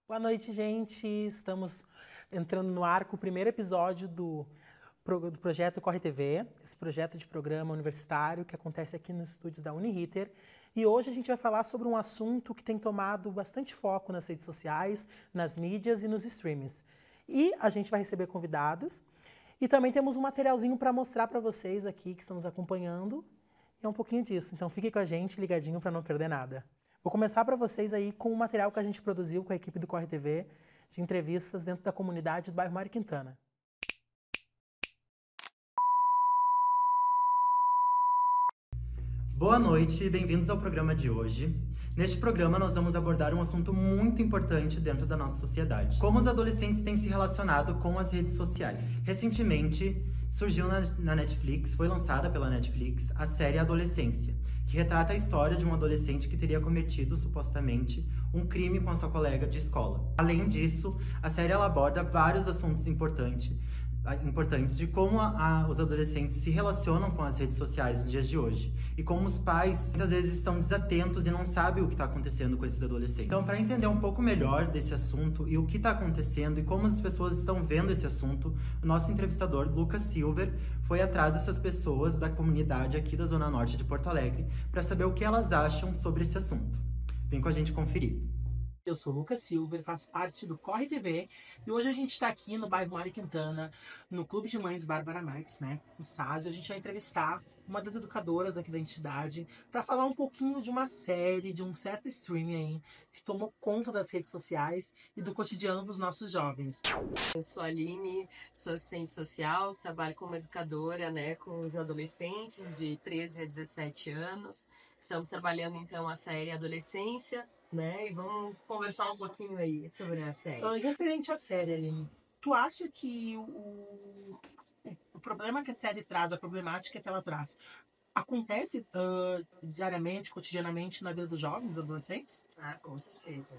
Boa noite, gente. Estamos entrando no ar com o primeiro episódio do projeto Corre TV, esse projeto de programa universitário que acontece aqui nos estúdios da Uniriter. E hoje a gente vai falar sobre um assunto que tem tomado bastante foco nas redes sociais, nas mídias e nos streamings. E a gente vai receber convidados e também temos um materialzinho para mostrar para vocês aqui que estamos acompanhando. E é um pouquinho disso. Então fique com a gente ligadinho para não perder nada. Vou começar para vocês aí com o material que a gente produziu com a equipe do Corre TV, de entrevistas dentro da comunidade do bairro Mário Quintana. Boa noite e bem-vindos ao programa de hoje. Neste programa, nós vamos abordar um assunto muito importante dentro da nossa sociedade: como os adolescentes têm se relacionado com as redes sociais. Recentemente, surgiu na Netflix, foi lançada pela Netflix, a série Adolescência, que retrata a história de um adolescente que teria cometido, supostamente, um crime com a sua colega de escola. Além disso, a série ela aborda vários assuntos importantes de como os adolescentes se relacionam com as redes sociais nos dias de hoje e como os pais muitas vezes estão desatentos e não sabem o que está acontecendo com esses adolescentes. Então, para entender um pouco melhor desse assunto e o que está acontecendo e como as pessoas estão vendo esse assunto, o nosso entrevistador, Lucas Silver, foi atrás dessas pessoas da comunidade aqui da Zona Norte de Porto Alegre para saber o que elas acham sobre esse assunto. Vem com a gente conferir. Eu sou o Lucas Silver, faço parte do Corre TV e hoje a gente está aqui no bairro Mário Quintana, no Clube de Mães Bárbara Marques, né, no SASI. A gente vai entrevistar uma das educadoras aqui da entidade para falar um pouquinho de uma série, de um certo streaming aí que tomou conta das redes sociais e do cotidiano dos nossos jovens. Eu sou a Aline, sou assistente social, trabalho como educadora, né, com os adolescentes de 13 a 17 anos. Estamos trabalhando então a série Adolescência, né, e vamos conversar um pouquinho aí sobre a série. Referente à série, Aline, tu acha que o problema que a série traz, a problemática que ela traz, acontece diariamente, cotidianamente na vida dos jovens, dos adolescentes? Ah, com certeza,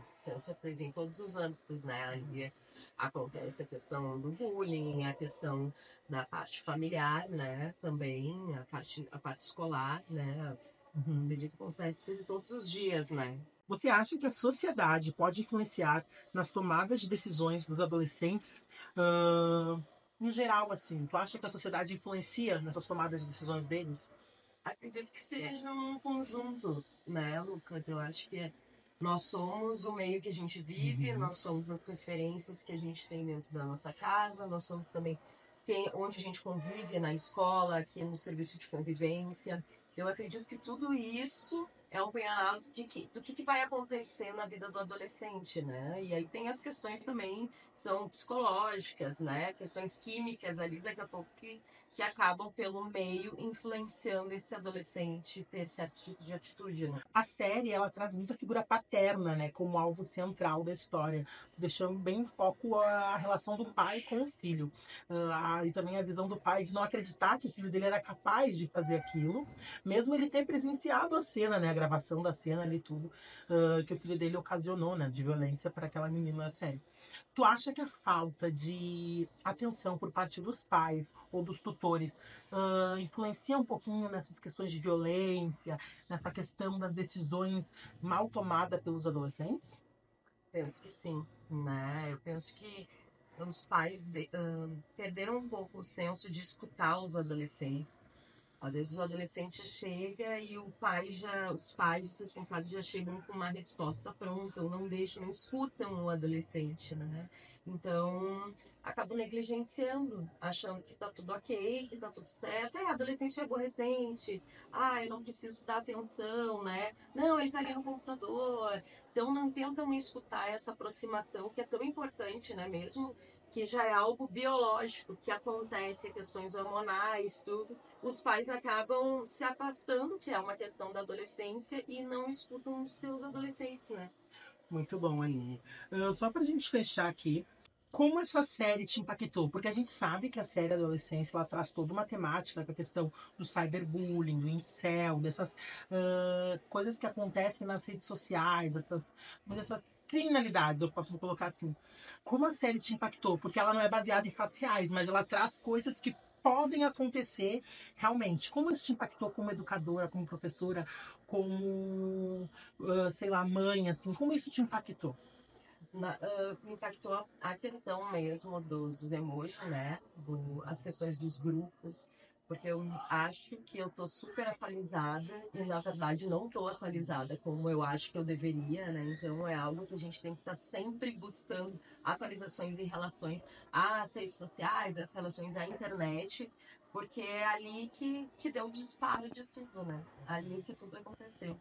em todos os âmbitos, né, ali acontece a questão do bullying, a questão da parte familiar, né, também, a parte escolar, né, acredito que acontece tudo todos os dias, né. Você acha que a sociedade pode influenciar nas tomadas de decisões dos adolescentes? Em geral, assim, tu acha que a sociedade influencia nessas tomadas de decisões deles? Acredito que seja um conjunto, né, Lucas? Eu acho que nós somos o meio que a gente vive, nós somos as referências que a gente tem dentro da nossa casa, nós somos também onde a gente convive na escola, aqui no serviço de convivência. Eu acredito que tudo isso é um punhado do que vai acontecer na vida do adolescente, né? E aí tem as questões também, são psicológicas, né? Questões químicas ali, daqui a pouco, que acabam pelo meio influenciando esse adolescente ter certo tipo de atitude, né? A série, ela traz muita figura paterna, né, como alvo central da história, deixando bem em foco a relação do pai com o filho. E também a visão do pai de não acreditar que o filho dele era capaz de fazer aquilo, mesmo ele ter presenciado a cena, né, a gravação da cena ali, tudo, que o filho dele ocasionou, né, de violência para aquela menina na série. Tu acha que a falta de atenção por parte dos pais ou dos tutores influencia um pouquinho nessas questões de violência, nessa questão das decisões mal tomadas pelos adolescentes? Penso que sim, né? Eu penso que os pais perderam um pouco o senso de escutar os adolescentes. Às vezes o adolescente chega e os pais, os responsáveis já chegam com uma resposta pronta, ou não deixam, não escutam o adolescente, né? Então, acabam negligenciando, achando que tá tudo ok, que tá tudo certo. Adolescente é aborrecente, eu não preciso dar atenção, né? Não, ele tá ali no computador. Então, não tentam escutar essa aproximação que é tão importante, né? Mesmo que já é algo biológico que acontece, questões hormonais, tudo, os pais acabam se afastando, que é uma questão da adolescência, e não escutam os seus adolescentes, né? Muito bom, Aline. Só pra gente fechar aqui, como essa série te impactou? Porque a gente sabe que a série Adolescência ela traz toda uma temática, com a questão do cyberbullying, do incel, dessas coisas que acontecem nas redes sociais, essas criminalidades, eu posso colocar assim. Como a série te impactou? Porque ela não é baseada em fatos reais, mas ela traz coisas que podem acontecer realmente. Como isso te impactou como educadora, como professora, como, sei lá, mãe, assim? Como isso te impactou? Me impactou a questão mesmo dos emojis, né? As questões dos grupos, porque eu acho que eu tô super atualizada e, na verdade, não tô atualizada como eu acho que eu deveria, né? Então, é algo que a gente tem que estar sempre buscando atualizações em relações às redes sociais, às relações à internet, porque é ali que deu o disparo de tudo, né? Ali que tudo aconteceu.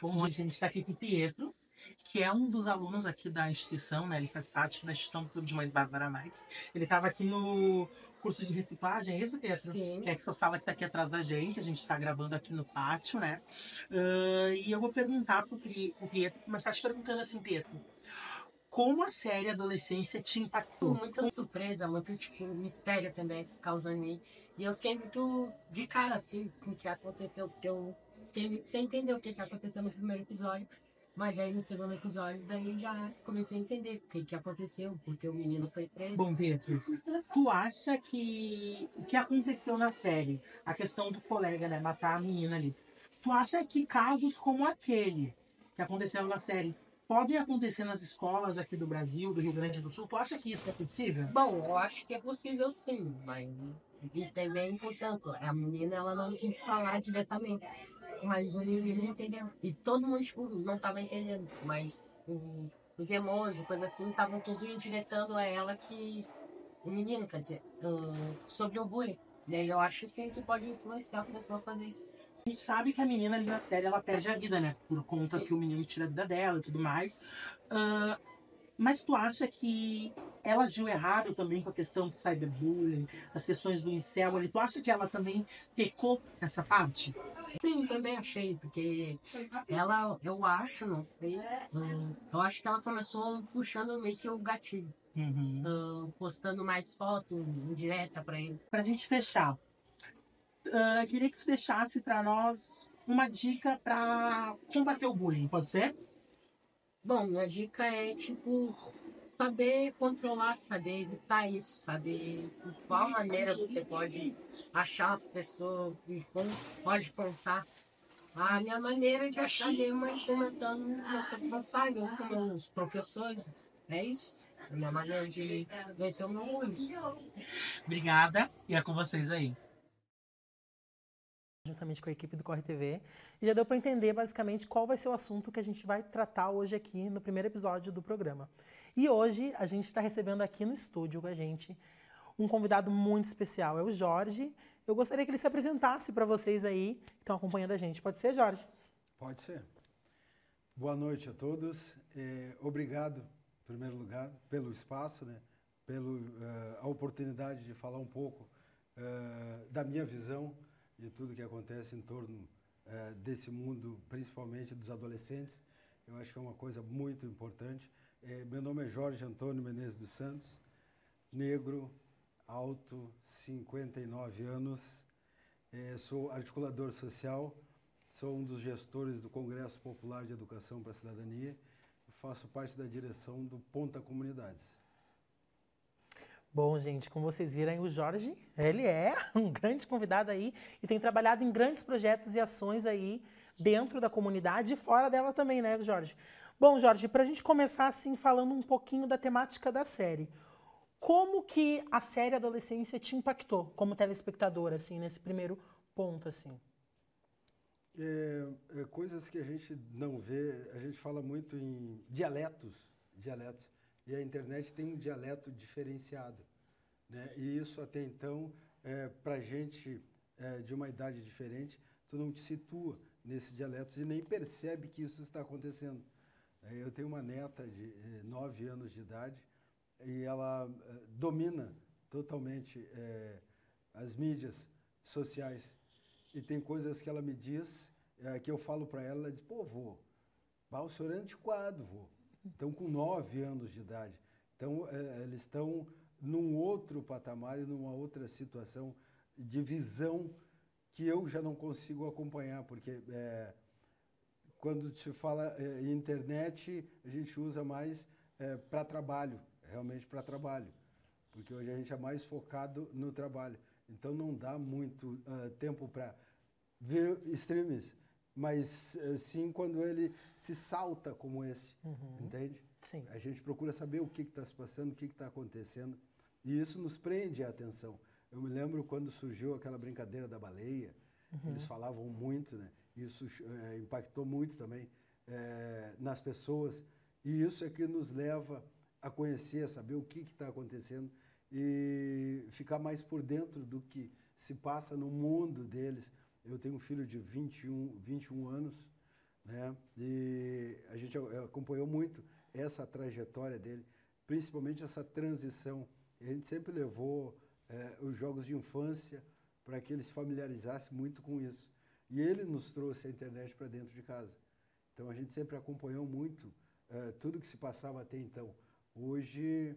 Bom, gente, a gente está aqui com o Pietro, que é um dos alunos aqui da instituição, né? Ele faz parte da instituição Clube de Mães Bárbara Mais. Ele estava aqui no curso de reciclagem, é isso, Pietro? Sim. Que é essa sala que está aqui atrás da gente. A gente está gravando aqui no pátio, né? E eu vou perguntar pro Pietro, começar te perguntando assim, Pietro, como a série Adolescência te impactou? Muita surpresa, muito tipo mistério também causando em mim. E eu fiquei muito de cara assim com o que aconteceu, porque eu fiquei sem entender o que aconteceu no primeiro episódio. Mas daí no segundo episódio, daí já comecei a entender o que aconteceu, porque o menino foi preso. Bom, Pietro, tu acha que o que aconteceu na série, a questão do colega, né, matar a menina ali, tu acha que casos como aquele que aconteceu na série podem acontecer nas escolas aqui do Brasil, do Rio Grande do Sul? Tu acha que isso é possível? Bom, eu acho que é possível sim, mas também, portanto, a menina ela não quis falar diretamente, mas o menino entendeu. E todo mundo tipo, não estava entendendo, mas os emojis, coisa assim, estavam tudo indiretando a ela que o menino, quer dizer, sobre o bullying. E aí eu acho sim que pode influenciar a pessoa a fazer isso. A gente sabe que a menina ali na série ela perde a vida, né? Por conta Sim. que o menino tira a vida dela e tudo mais. Ah, mas tu acha que ela agiu errado também com a questão do cyberbullying, as questões do incel ali? Tu acha que ela também pecou nessa parte? Sim, também achei, porque ela, eu acho, não sei, eu acho que ela começou puxando meio que o gatilho, postando mais fotos indireta pra ele. Pra gente fechar, queria que tu deixasse pra nós uma dica pra combater o bullying, pode ser? Bom, minha dica é, tipo, saber controlar, saber evitar isso, saber de qual maneira você pode achar as pessoas e como pode contar. A minha maneira de achar mesmo é comentando nossa responsável com os professores. É isso. A minha maneira de vencer o meu mundo. Obrigada, e é com vocês aí. Juntamente com a equipe do Corre TV, e já deu para entender basicamente qual vai ser o assunto que a gente vai tratar hoje aqui no primeiro episódio do programa. E hoje a gente está recebendo aqui no estúdio com a gente um convidado muito especial, é o Jorge. Eu gostaria que ele se apresentasse para vocês aí que estão acompanhando a gente. Pode ser, Jorge? Pode ser. Boa noite a todos. Obrigado, em primeiro lugar, pelo espaço, né? A oportunidade de falar um pouco da minha visão de tudo que acontece em torno desse mundo, principalmente dos adolescentes. Eu acho que é uma coisa muito importante. Meu nome é Jorge Antônio Menezes dos Santos, negro, alto, 59 anos, sou articulador social, sou um dos gestores do Congresso Popular de Educação para a Cidadania e faço parte da direção do Ponta Comunidades. Bom, gente, como vocês viram, o Jorge, ele é um grande convidado aí e tem trabalhado em grandes projetos e ações aí dentro da comunidade e fora dela também, né, Jorge? Bom, Jorge, para a gente começar assim falando um pouquinho da temática da série, como que a série Adolescência te impactou como telespectador, assim, nesse primeiro ponto, assim? Coisas que a gente não vê, a gente fala muito em dialetos, e a internet tem um dialeto diferenciado, né? E isso até então, para a gente de uma idade diferente, tu não te situa nesse dialeto e nem percebe que isso está acontecendo. Eu tenho uma neta de 9 anos de idade e ela domina totalmente as mídias sociais. E tem coisas que ela me diz, que eu falo para ela, ela diz, pô, vô, o senhor é antiquado, vô. Então, com 9 anos de idade. Então, eles estão num outro patamar e numa outra situação de visão que eu já não consigo acompanhar, porque quando se fala em internet, a gente usa mais para trabalho, realmente para trabalho, porque hoje a gente é mais focado no trabalho. Então, não dá muito tempo para ver streams, mas sim quando ele se salta como esse, entende? Sim. A gente procura saber o que está se passando, o que está acontecendo, e isso nos prende a atenção. Eu me lembro quando surgiu aquela brincadeira da baleia, eles falavam muito, né? Isso impactou muito também nas pessoas, e isso é que nos leva a conhecer, a saber o que está acontecendo e ficar mais por dentro do que se passa no mundo deles. Eu tenho um filho de 21 anos, né? E a gente acompanhou muito essa trajetória dele, principalmente essa transição. A gente sempre levou os jogos de infância para que ele se familiarizasse muito com isso. E ele nos trouxe a internet para dentro de casa. Então a gente sempre acompanhou muito tudo que se passava até então. Hoje,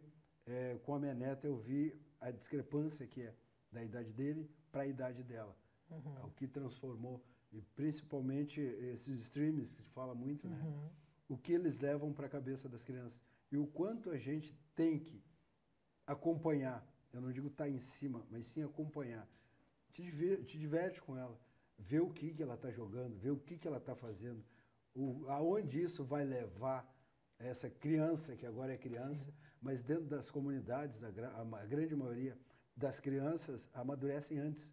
com a minha neta, eu vi a discrepância que é da idade dele para a idade dela. O que transformou, e principalmente esses streams que se fala muito, né? O que eles levam para a cabeça das crianças. E o quanto a gente tem que acompanhar, eu não digo estar em cima, mas sim acompanhar. Te diverte com ela, ver o que ela está jogando, ver o que ela está fazendo, aonde isso vai levar essa criança, que agora é criança, sim, mas dentro das comunidades, a grande maioria das crianças amadurecem antes,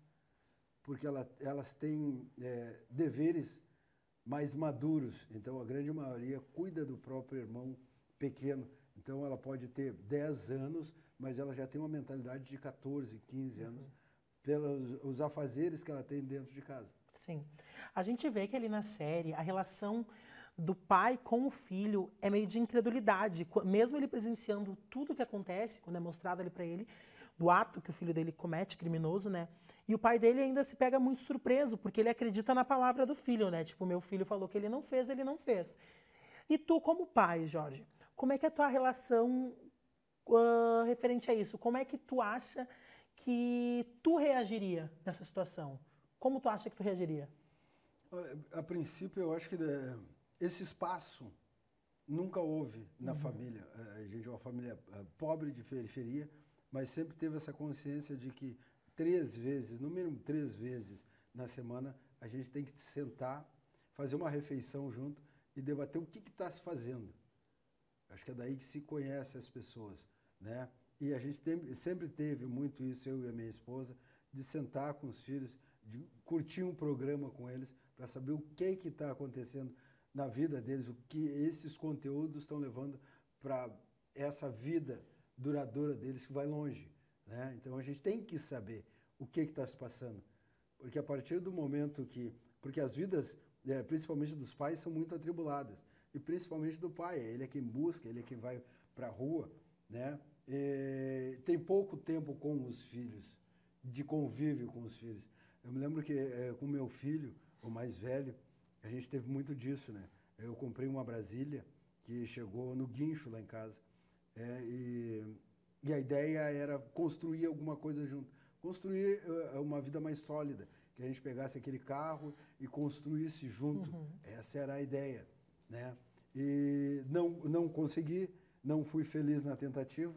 porque elas têm deveres mais maduros. Então, a grande maioria cuida do próprio irmão pequeno. Então, ela pode ter 10 anos, mas ela já tem uma mentalidade de 14, 15 anos, pelos afazeres que ela tem dentro de casa. Sim. A gente vê que ali na série, a relação do pai com o filho é meio de incredulidade. Mesmo ele presenciando tudo o que acontece, quando é mostrado ali para ele, do ato que o filho dele comete, criminoso, né? E o pai dele ainda se pega muito surpreso, porque ele acredita na palavra do filho, né? Tipo, meu filho falou que ele não fez, ele não fez. E tu, como pai, Jorge, como é que é a tua relação referente a isso? Como é que tu acha que tu reagiria nessa situação? Como tu acha que tu reagiria? Olha, a princípio, eu acho que esse espaço nunca houve na família. A gente é uma família pobre de periferia, mas sempre teve essa consciência de que 3 vezes, no mínimo 3 vezes na semana, a gente tem que sentar, fazer uma refeição junto e debater o que está se fazendo. Acho que é daí que se conhece as pessoas, né? E a gente sempre teve muito isso, eu e a minha esposa, de sentar com os filhos, de curtir um programa com eles, para saber o que está acontecendo na vida deles, o que esses conteúdos estão levando para essa vida duradoura deles que vai longe, né? Então a gente tem que saber o que está se passando, porque a partir do momento porque as vidas, principalmente dos pais, são muito atribuladas, e principalmente do pai, ele é quem busca, ele é quem vai para a rua, né? Tem pouco tempo com os filhos, de convívio com os filhos. Eu me lembro que com meu filho, o mais velho, a gente teve muito disso, né? Eu comprei uma Brasília que chegou no guincho lá em casa, e a ideia era construir alguma coisa junto, construir uma vida mais sólida, que a gente pegasse aquele carro e construísse junto. Essa era a ideia, né? E não consegui, não fui feliz na tentativa.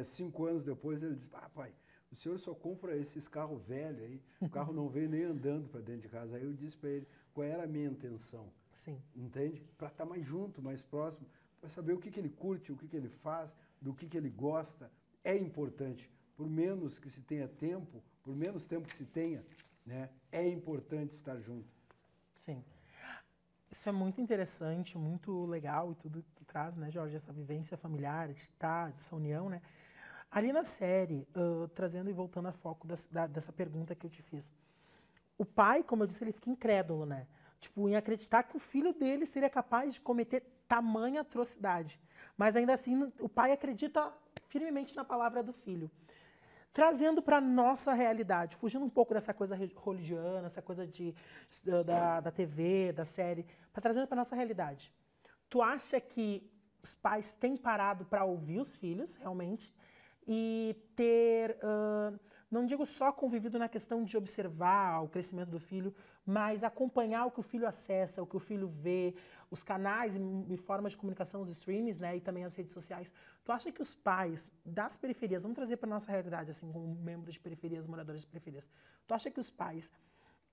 5 anos depois ele disse: pai, o senhor só compra esses carros velhos aí, o carro não veio nem andando para dentro de casa. Aí eu disse para ele qual era a minha intenção. Sim. Entende? Para estar mais junto, mais próximo, para saber o que ele curte, o que ele faz, do que ele gosta. É importante, por menos que se tenha tempo, por menos tempo que se tenha, né, é importante estar junto. Sim. Isso é muito interessante, muito legal e tudo que traz, né, Jorge, essa vivência familiar, essa união, né? Ali na série, trazendo e voltando a foco dessa pergunta que eu te fiz, o pai, como eu disse, ele fica incrédulo, né? Tipo, em acreditar que o filho dele seria capaz de cometer tamanha atrocidade. Mas ainda assim, o pai acredita firmemente na palavra do filho. Trazendo para a nossa realidade, fugindo um pouco dessa coisa hollywoodiana, essa coisa da TV, da série, para trazendo para a nossa realidade. Tu acha que os pais têm parado para ouvir os filhos, realmente, e ter, não digo só convivido na questão de observar o crescimento do filho, mas acompanhar o que o filho acessa, o que o filho vê, os canais e formas de comunicação, os streams, né, e também as redes sociais. Tu acha que os pais das periferias, vamos trazer para a nossa realidade, assim, como membros de periferias, moradores de periferias, tu acha que os pais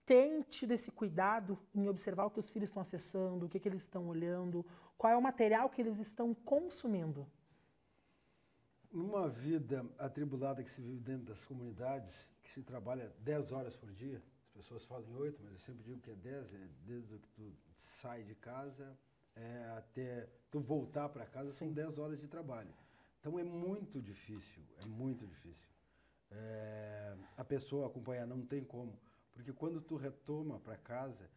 têm tido esse cuidado em observar o que os filhos estão acessando, o que eles estão olhando, qual é o material que eles estão consumindo? Numa vida atribulada que se vive dentro das comunidades, que se trabalha 10 horas por dia, as pessoas falam em 8, mas eu sempre digo que é 10, desde que tu sai de casa até tu voltar para casa, são 10 horas de trabalho. Então é muito difícil, é muito difícil. A pessoa acompanhar não tem como, porque quando tu retoma para casa,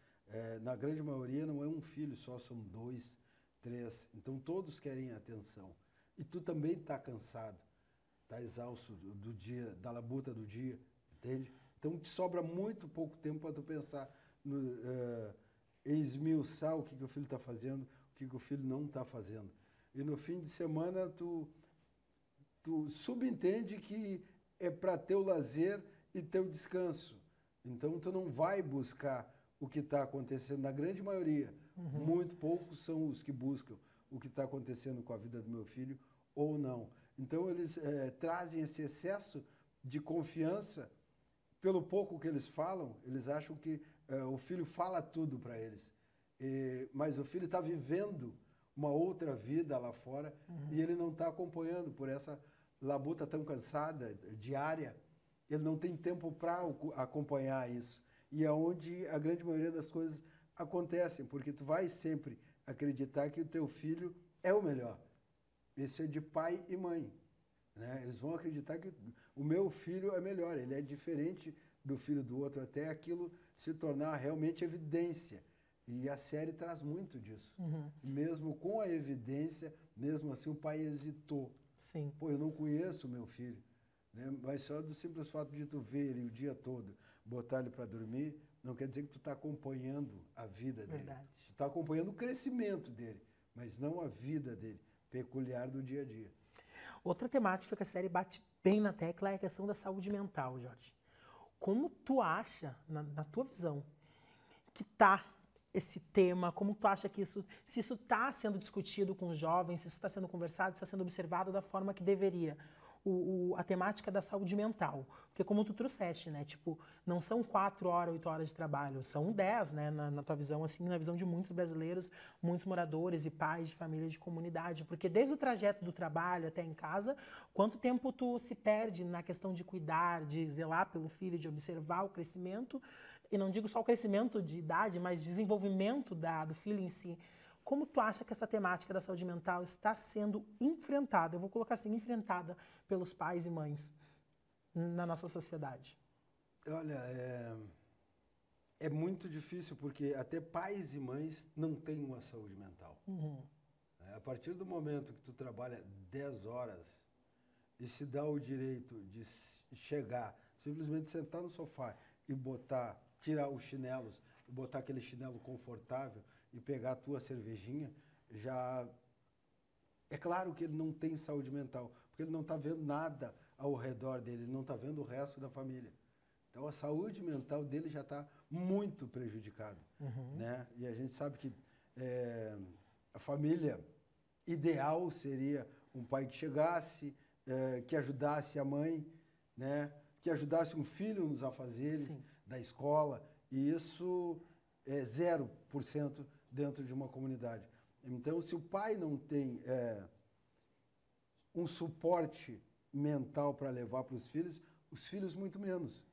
na grande maioria não é um filho só, são 2, 3, então todos querem atenção. E tu também está cansado, está exausto do dia, da labuta do dia, entende? Então te sobra muito pouco tempo para tu pensar em esmiuçar o que o filho está fazendo, o que o filho não está fazendo. E no fim de semana tu subentende que é para teu lazer e teu descanso. Então tu não vai buscar o que está acontecendo, na grande maioria. Muito poucos são os que buscam o que está acontecendo com a vida do meu filho ou não. Então eles trazem esse excesso de confiança. Pelo pouco que eles falam, eles acham que o filho fala tudo para eles. Mas o filho está vivendo uma outra vida lá fora e ele não está acompanhando por essa labuta tão cansada, diária. Ele não tem tempo para acompanhar isso. E é onde a grande maioria das coisas acontecem, porque tu vai sempre acreditar que o teu filho é o melhor. Isso é de pai e mãe, né? Eles vão acreditar que o meu filho é melhor, ele é diferente do filho do outro, até aquilo se tornar realmente evidência. E a série traz muito disso. Mesmo com a evidência, mesmo assim o pai hesitou. Sim. Pô, eu não conheço o meu filho, né? Mas só do simples fato de tu ver ele o dia todo, botar ele para dormir, não quer dizer que tu está acompanhando a vida dele. Verdade. Tu está acompanhando o crescimento dele, mas não a vida dele, peculiar do dia a dia. Outra temática que a série bate bem na tecla é a questão da saúde mental, Jorge. Como tu acha, na tua visão, que está esse tema? Como tu acha que se isso está sendo discutido com os jovens, se isso está sendo conversado, se está sendo observado da forma que deveria? A temática da saúde mental. Porque como tu trouxeste, né? Tipo, não são 4 horas, 8 horas de trabalho, são 10, né? Na tua visão, assim, na visão de muitos brasileiros, muitos moradores e pais de família de comunidade. Porque desde o trajeto do trabalho até em casa, quanto tempo tu se perde na questão de cuidar, de zelar pelo filho, de observar o crescimento, e não digo só o crescimento de idade, mas desenvolvimento do filho em si. Como tu acha que essa temática da saúde mental está sendo enfrentada, eu vou colocar assim, enfrentada pelos pais e mães na nossa sociedade? Olha, é muito difícil, porque até pais e mães não têm uma saúde mental. A partir do momento que tu trabalha 10 horas e se dá o direito de chegar, simplesmente sentar no sofá e tirar os chinelos, e botar aquele chinelo confortável e pegar a tua cervejinha, já é claro que ele não tem saúde mental, porque ele não está vendo nada ao redor dele, ele não está vendo o resto da família. Então a saúde mental dele já está muito prejudicada, né? E a gente sabe que a família ideal seria um pai que chegasse, que ajudasse a mãe, né? Que ajudasse um filho nos afazeres da escola, e isso é 0% dentro de uma comunidade. Então, se o pai não tem um suporte mental para levar para os filhos muito menos.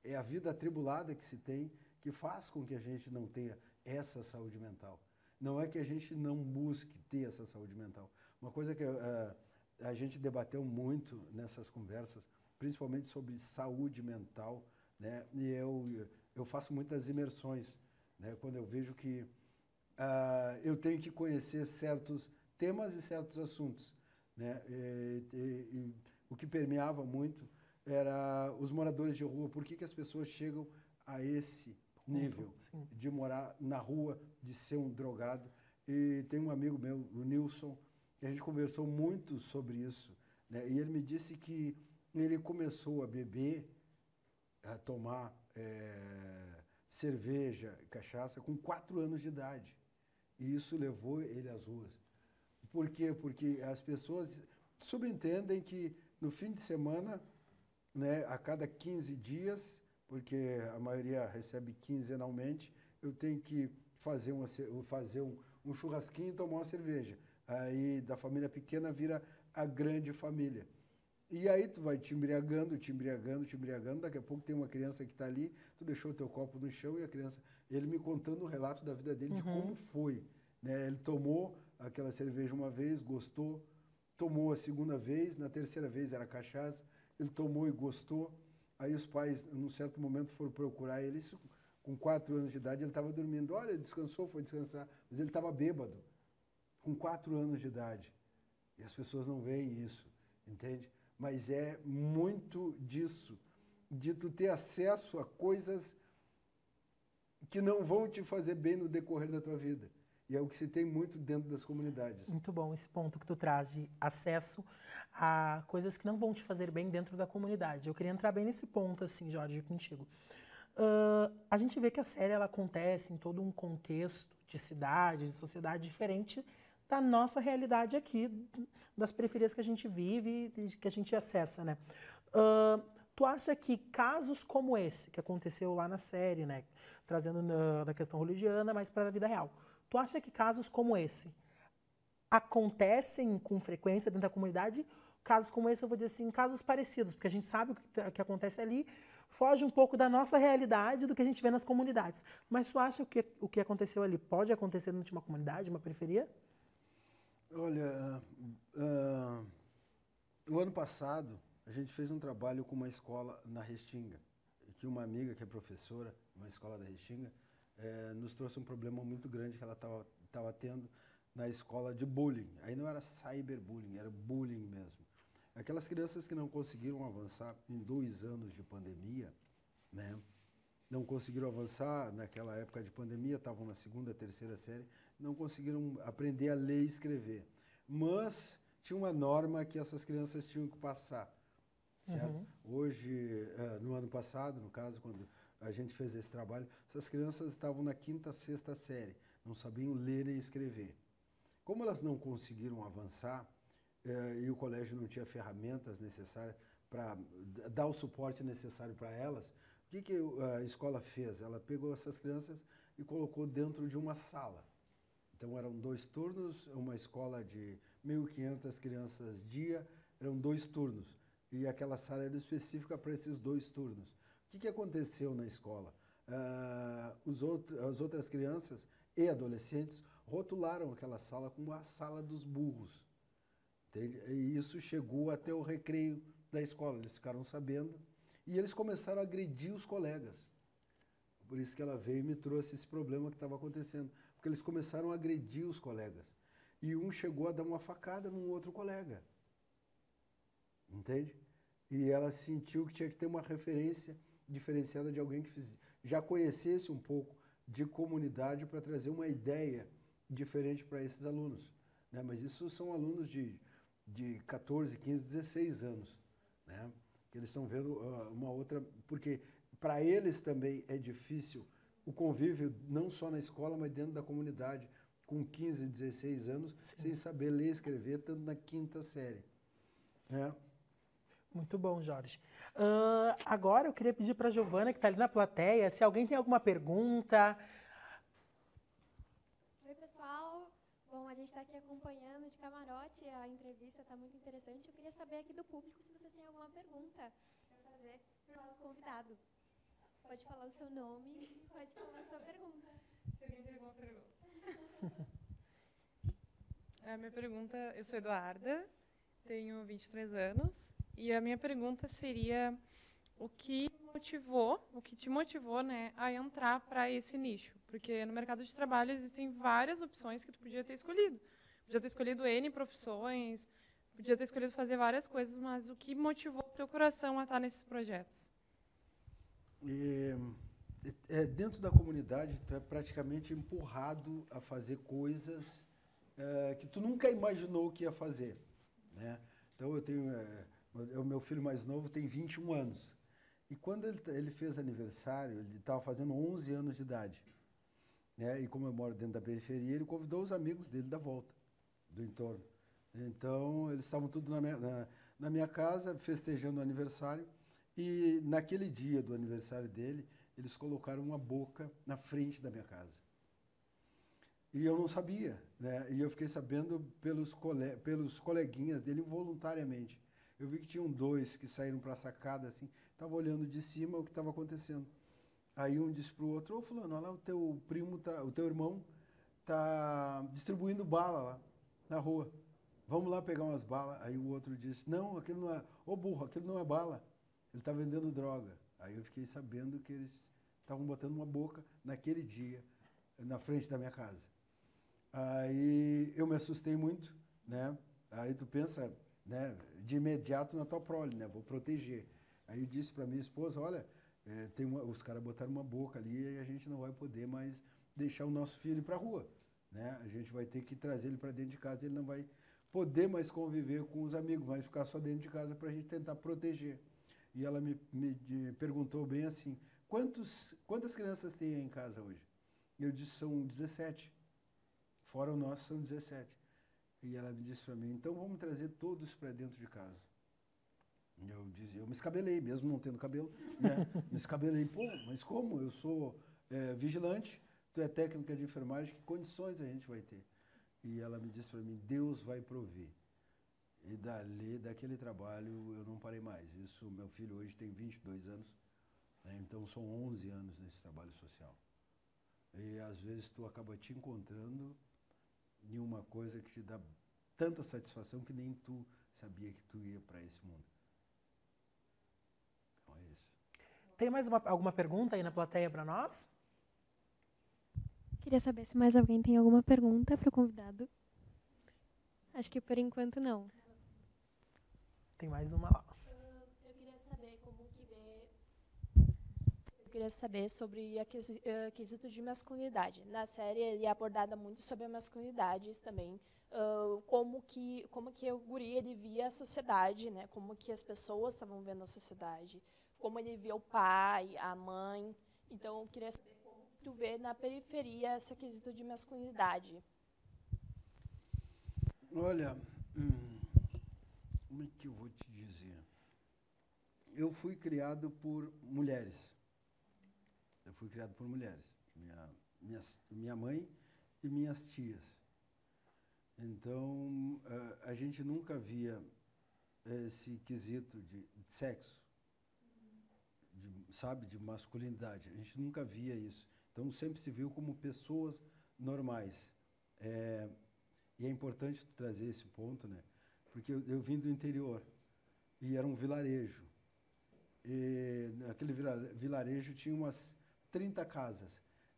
É a vida atribulada que se tem que faz com que a gente não tenha essa saúde mental. Não é que a gente não busque ter essa saúde mental. Uma coisa que a gente debateu muito nessas conversas, principalmente sobre saúde mental, né? E eu faço muitas imersões, né? Quando eu vejo que eu tenho que conhecer certos temas e certos assuntos, né? E o que permeava muito era os moradores de rua. Por que as pessoas chegam a esse nível de morar na rua, de ser um drogado? E tem um amigo meu, o Nilson, que a gente conversou muito sobre isso, né? E ele me disse que ele começou a beber, a tomar cerveja, cachaça, com 4 anos de idade. E isso levou ele às ruas. Por quê? Porque as pessoas subentendem que no fim de semana, né, a cada 15 dias, porque a maioria recebe quinzenalmente, eu tenho que fazer um churrasquinho e tomar uma cerveja. Aí da família pequena vira a grande família. E aí tu vai te embriagando, daqui a pouco tem uma criança que está ali, tu deixou o teu copo no chão e a criança... Ele me contando o relato da vida dele, de como foi. Né? Ele tomou aquela cerveja uma vez, gostou, tomou a segunda vez, na terceira vez era cachaça, ele tomou e gostou. Aí os pais, num certo momento, foram procurar ele, isso, com 4 anos de idade, ele estava dormindo. Olha, ele descansou, foi descansar, mas ele estava bêbado, com 4 anos de idade. E as pessoas não veem isso, entende? Mas é muito disso, de tu ter acesso a coisas que não vão te fazer bem no decorrer da tua vida. E é o que se tem muito dentro das comunidades. Muito bom esse ponto que tu traz de acesso a coisas que não vão te fazer bem dentro da comunidade. Eu queria entrar bem nesse ponto, assim, Jorge, contigo. A gente vê que a série ela acontece em todo um contexto de cidade, de sociedade diferente da nossa realidade aqui, das periferias que a gente vive e que a gente acessa, né? Tu acha que casos como esse, que aconteceu lá na série, né, trazendo da questão religiosa, mas para a vida real, tu acha que casos como esse acontecem com frequência dentro da comunidade? Casos como esse, eu vou dizer assim, casos parecidos, porque a gente sabe o que acontece ali, foge um pouco da nossa realidade, do que a gente vê nas comunidades. Mas tu acha que o que aconteceu ali pode acontecer dentro de uma comunidade, uma periferia? Olha, o ano passado, a gente fez um trabalho com uma escola na Restinga, que uma amiga que é professora, uma escola da Restinga, nos trouxe um problema muito grande que ela estava tendo na escola de bullying. Aí não era cyberbullying, era bullying mesmo. Aquelas crianças que não conseguiram avançar em 2 anos de pandemia, né? Não conseguiram avançar naquela época de pandemia, estavam na 2ª, 3ª série, não conseguiram aprender a ler e escrever. Mas tinha uma norma que essas crianças tinham que passar. Certo? Hoje, no ano passado, no caso, quando a gente fez esse trabalho, essas crianças estavam na 5ª, 6ª série, não sabiam ler e escrever. Como elas não conseguiram avançar, e o colégio não tinha ferramentas necessárias para dar o suporte necessário para elas, o que a escola fez? Ela pegou essas crianças e colocou dentro de uma sala. Então eram 2 turnos, uma escola de 1.500 crianças dia, eram 2 turnos. E aquela sala era específica para esses 2 turnos. O que aconteceu na escola? As outras crianças e adolescentes rotularam aquela sala como a sala dos burros. Entende? E isso chegou até o recreio da escola. Eles ficaram sabendo e eles começaram a agredir os colegas. Por isso que ela veio e me trouxe esse problema que estava acontecendo. Porque eles começaram a agredir os colegas. E um chegou a dar uma facada num outro colega. Entende? E ela sentiu que tinha que ter uma referência diferenciada de alguém que já conhecesse um pouco de comunidade para trazer uma ideia diferente para esses alunos. Né? Mas isso são alunos de 14, 15, 16 anos. Né? Que eles estão vendo uma outra... Porque para eles também é difícil o convívio, não só na escola, mas dentro da comunidade, com 15, 16 anos, sim, sem saber ler e escrever, tanto na 5ª série. Né? Muito bom, Jorge. Agora eu queria pedir para a Giovana, que está ali na plateia, se alguém tem alguma pergunta. Oi, pessoal. Bom, a gente está aqui acompanhando de camarote, a entrevista está muito interessante. Eu queria saber aqui do público se vocês têm alguma pergunta para fazer para o nosso convidado. Pode falar o seu nome e pode falar a sua pergunta. Se alguém tem alguma pergunta. A minha pergunta, eu sou Eduarda, tenho 23 anos, e a minha pergunta seria o que te motivou, né, a entrar para esse nicho? Porque no mercado de trabalho existem várias opções que tu podia ter escolhido. Podia ter escolhido N profissões, podia ter escolhido fazer várias coisas, mas o que motivou o teu coração a estar nesses projetos? Dentro da comunidade, tu é praticamente empurrado a fazer coisas que tu nunca imaginou que ia fazer. Né? Então, o meu filho mais novo tem 21 anos. E quando ele fez aniversário, ele estava fazendo 11 anos de idade. Né? E como eu moro dentro da periferia, ele convidou os amigos dele da volta, do entorno. Então, eles estavam tudo na minha casa, festejando o aniversário. E naquele dia do aniversário dele, eles colocaram uma boca na frente da minha casa. E eu não sabia, né? E eu fiquei sabendo pelos coleguinhas dele voluntariamente. Eu vi que tinham 2 que saíram para a sacada, assim, estavam olhando de cima o que estava acontecendo. Aí um disse para o outro: ô fulano, olha lá, o teu primo, o teu irmão tá distribuindo bala lá na rua. Vamos lá pegar umas balas. Aí o outro disse: não, aquilo não é... Ô burro, aquilo não é bala. Ele está vendendo droga. Aí eu fiquei sabendo que eles estavam botando uma boca naquele dia na frente da minha casa. Aí eu me assustei muito, né? Aí tu pensa, né, de imediato na tua prole, né? Vou proteger. Aí eu disse para minha esposa: olha, os caras botaram uma boca ali e a gente não vai poder mais deixar o nosso filho ir para a rua, né? A gente vai ter que trazer ele para dentro de casa, ele não vai poder mais conviver com os amigos, vai ficar só dentro de casa para a gente tentar proteger. E ela me perguntou bem assim: quantas crianças tem aí em casa hoje? Eu disse: são 17. Fora o nosso, são 17. E ela me disse para mim: então vamos trazer todos para dentro de casa. Eu me escabelei, mesmo não tendo cabelo, né? Me escabelei. Pô, mas como? Eu sou vigilante, tu é técnica de enfermagem, que condições a gente vai ter? E ela me disse para mim: Deus vai prover. E daquele trabalho, eu não parei mais. Isso, meu filho hoje tem 22 anos, né? Então são 11 anos nesse trabalho social. E às vezes tu acaba te encontrando em uma coisa que te dá tanta satisfação que nem tu sabia que tu ia para esse mundo. Então é isso. Tem mais alguma pergunta aí na plateia para nós? Queria saber se mais alguém tem alguma pergunta para o convidado. Acho que por enquanto não. Tem mais uma lá. Eu queria saber Eu queria saber sobre a quesito de masculinidade. Na série ele é abordada muito sobre a masculinidade também. Como que o guri ele via a sociedade, né? Como que as pessoas estavam vendo a sociedade. Como ele via o pai, a mãe. Então eu queria saber como tu vê na periferia esse quesito de masculinidade. Olha, como é que eu vou te dizer? Eu fui criado por mulheres. Minha mãe e minhas tias. Então, a gente nunca via esse quesito de sexo, de masculinidade. A gente nunca via isso. Então, sempre se viu como pessoas normais. E é importante trazer esse ponto, né? Porque eu vim do interior e era um vilarejo. E naquele vilarejo tinha umas 30 casas.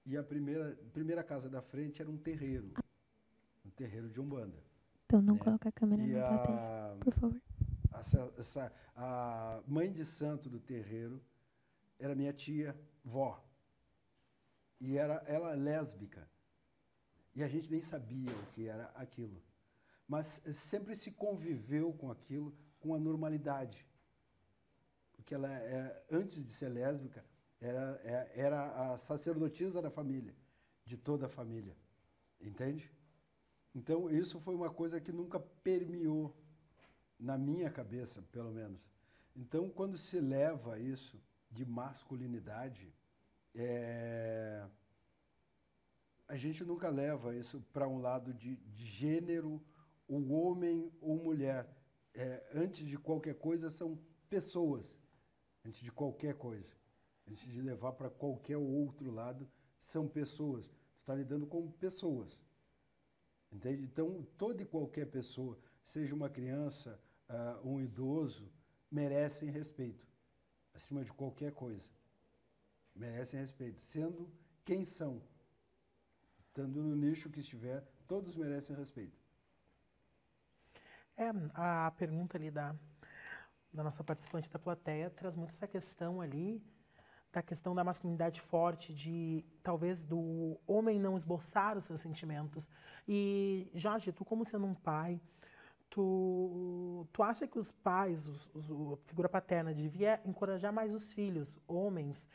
E a primeira casa da frente era um terreiro de Umbanda. Então não né? coloca a câmera na plateia, por favor. A mãe de santo do terreiro era minha tia-vó. E ela lésbica. E a gente nem sabia o que era aquilo. Mas sempre se conviveu com aquilo com a normalidade. Porque ela, antes de ser lésbica, era a sacerdotisa da família, de toda a família. Entende? Então, isso foi uma coisa que nunca permeou na minha cabeça, pelo menos. Então, quando se leva isso de masculinidade, a gente nunca leva isso para um lado de gênero, ou homem ou mulher. Antes de qualquer coisa, são pessoas. Antes de qualquer coisa. Antes de levar para qualquer outro lado, são pessoas. Tu está lidando com pessoas. Entende? Então, toda e qualquer pessoa, seja uma criança, um idoso, merecem respeito. Acima de qualquer coisa. Merecem respeito. Sendo quem são. Estando no nicho que estiver, todos merecem respeito. A pergunta ali da nossa participante da plateia traz muito essa questão ali, da questão da masculinidade forte, de talvez do homem não esboçar os seus sentimentos. E, Jorge, tu como sendo um pai, tu acha que os pais, a figura paterna, devia encorajar mais os filhos, homens,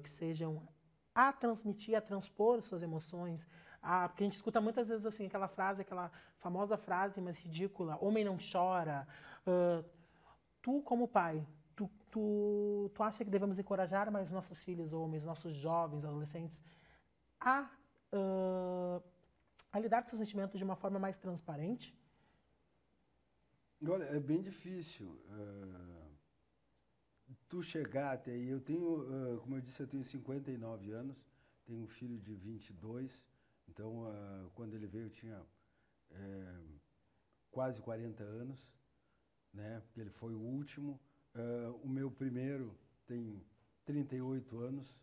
que sejam a transmitir, a transpor suas emoções? Porque a gente escuta muitas vezes assim, aquela famosa frase, mas ridícula: homem não chora. Tu, como pai, tu acha que devemos encorajar mais nossos filhos homens, nossos jovens, adolescentes, a a lidar com seus sentimentos de uma forma mais transparente? Olha, é bem difícil tu chegar até aí. Eu tenho, como eu disse, eu tenho 59 anos, tenho um filho de 22, então quando ele veio eu tinha quase 40 anos, né? Porque ele foi o último. O meu primeiro tem 38 anos,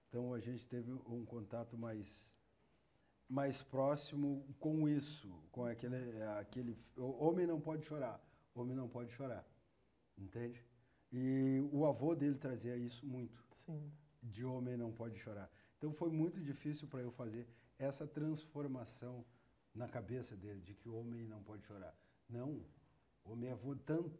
então a gente teve um contato mais próximo com isso, com aquele homem não pode chorar, homem não pode chorar, entende? E o avô dele trazia isso muito, Sim. de homem não pode chorar. Então foi muito difícil para eu fazer essa transformação na cabeça dele, de que o homem não pode chorar. Não, o homem é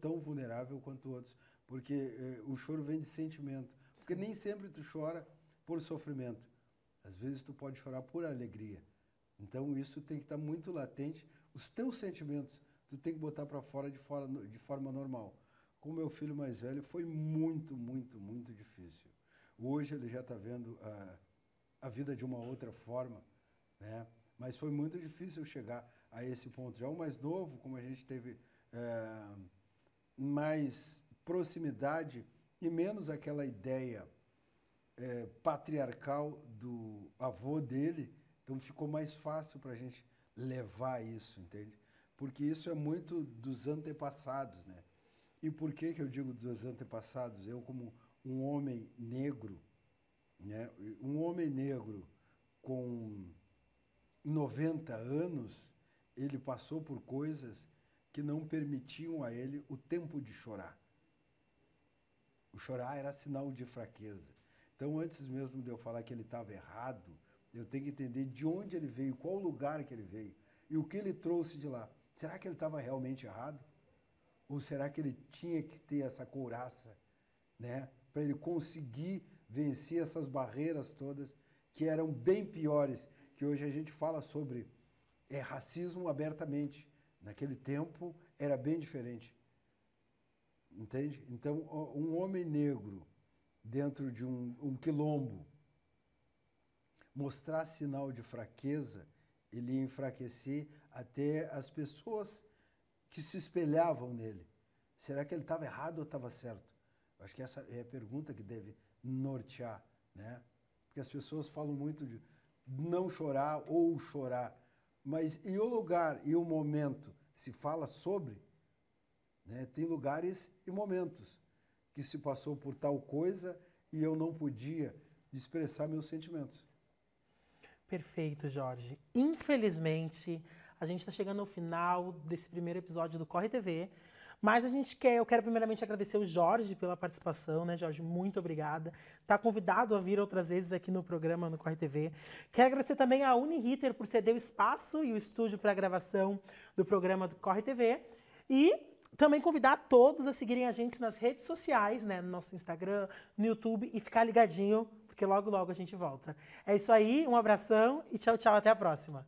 tão vulnerável quanto outros, porque o choro vem de sentimento, porque nem sempre tu chora por sofrimento, às vezes tu pode chorar por alegria. Então isso tem que estar muito latente, os teus sentimentos tu tem que botar para fora de forma normal. Com o meu filho mais velho foi muito, muito, muito difícil. Hoje ele já está vendo a vida de uma outra forma, né? Mas foi muito difícil chegar a esse ponto. Já o mais novo, como a gente teve mais proximidade e menos aquela ideia patriarcal do avô dele, então ficou mais fácil para a gente levar isso, entende? Porque isso é muito dos antepassados, né? E por que eu digo dos antepassados? Eu, como um homem negro, né? Um homem negro com 90 anos, ele passou por coisas que não permitiam a ele o tempo de chorar. O chorar era sinal de fraqueza. Então, antes mesmo de eu falar que ele estava errado, eu tenho que entender de onde ele veio, qual lugar que ele veio e o que ele trouxe de lá. Será que ele estava realmente errado? Ou será que ele tinha que ter essa couraça, né, para ele conseguir vencer essas barreiras todas que eram bem piores, que hoje a gente fala sobre racismo abertamente. Naquele tempo era bem diferente. Entende? Então, um homem negro dentro de um quilombo mostrar sinal de fraqueza, ele ia enfraquecer até as pessoas que se espelhavam nele. Será que ele estava errado ou estava certo? Eu acho que essa é a pergunta que deve nortear, né? Porque as pessoas falam muito de não chorar ou chorar, mas e o lugar e o momento se fala sobre, né? Tem lugares e momentos que se passou por tal coisa e eu não podia expressar meus sentimentos. Perfeito, Jorge. Infelizmente, a gente está chegando ao final desse primeiro episódio do Corre TV, mas eu quero primeiramente agradecer o Jorge pela participação, né, Jorge? Muito obrigada. Está convidado a vir outras vezes aqui no programa, no Corre TV. Quero agradecer também a Uniriter por ceder o espaço e o estúdio para a gravação do programa do Corre TV. E também convidar todos a seguirem a gente nas redes sociais, né, no nosso Instagram, no YouTube, e ficar ligadinho, porque logo, logo a gente volta. É isso aí, um abração e tchau, tchau, até a próxima.